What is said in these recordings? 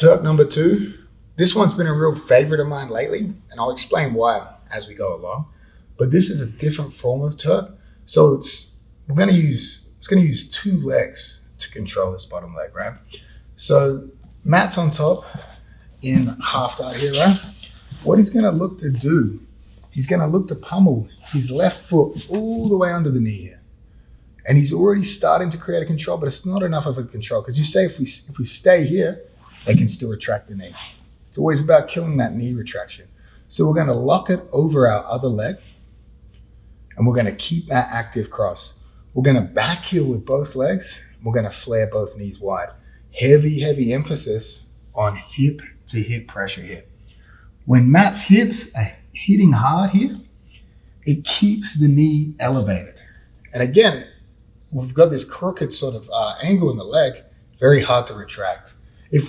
Turk number 2. This one's been a real favorite of mine lately, and I'll explain why as we go along. But this is a different form of Turk. So it's going to use 2 legs to control this bottom leg, right? So Matt's on top in half guard here, right? What he's going to look to do, he's going to look to pummel his left foot all the way under the knee here. And he's already starting to create a control, but it's not enough of a control, because you say if we stay here, they can still retract the knee. It's always about killing that knee retraction. So we're going to lock it over our other leg, and we're going to keep that active cross. We're going to back heel with both legs. We're going to flare both knees wide. Heavy emphasis on hip to hip pressure here. When Matt's hips are hitting hard here, it keeps the knee elevated. And again, we've got this crooked sort of angle in the leg, very hard to retract. If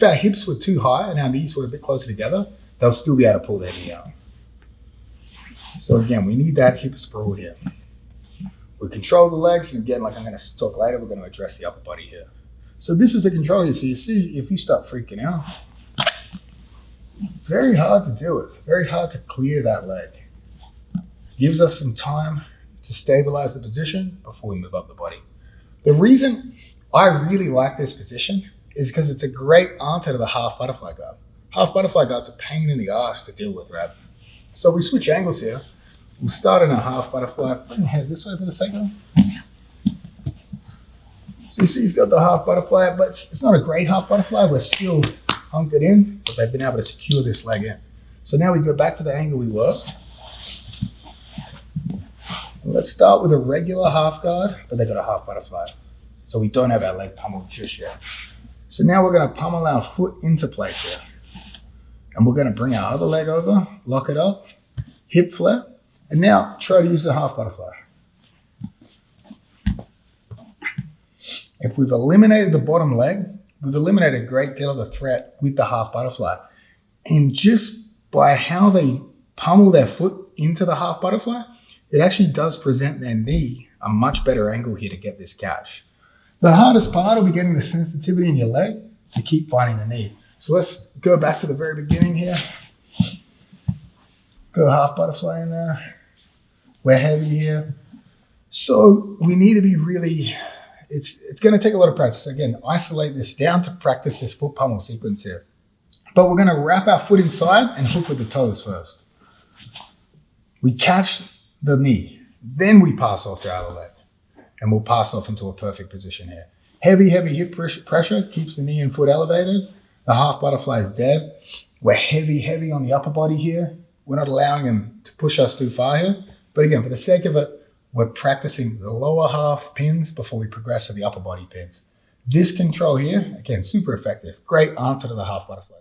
our hips were too high and our knees were a bit closer together, they'll still be able to pull their knee out. So again, we need that hip sprawl here. We control the legs, and again, like I'm going to talk later, we're going to address the upper body here. So this is the control here. So you see, if you start freaking out, it's very hard to do it. Very hard to clear that leg. Gives us some time to stabilize the position before we move up the body. The reason I really like this position is because it's a great answer to the half butterfly guard. Half butterfly guard's a pain in the ass to deal with, right? So we switch angles here. We'll start in a half butterfly. Bring the head this way for the second. So you see he's got the half butterfly, but it's not a great half butterfly. We're still hunkered in, but they've been able to secure this leg in. So now we go back to the angle we were. Let's start with a regular half guard, but they've got a half butterfly. So we don't have our leg pummeled just yet. So now we're going to pummel our foot into place here. And we're going to bring our other leg over, lock it up, hip flare, and now try to use the half butterfly. If we've eliminated the bottom leg, we've eliminated a great deal of the threat with the half butterfly. And just by how they pummel their foot into the half butterfly, it actually does present their knee a much better angle here to get this catch. The hardest part will be getting the sensitivity in your leg to keep finding the knee. So let's go back to the very beginning here. Go half butterfly in there. We're heavy here. So we need to be really, it's going to take a lot of practice. Again, isolate this down to practice this foot pummel sequence here. But we're going to wrap our foot inside and hook with the toes first. We catch the knee, then we pass off to our other leg, and we'll pass off into a perfect position here. Heavy hip pressure keeps the knee and foot elevated. The half butterfly is dead. We're heavy on the upper body here. We're not allowing them to push us too far here. But again, for the sake of it, we're practicing the lower half pins before we progress to the upper body pins. This control here, again, super effective. Great answer to the half butterfly.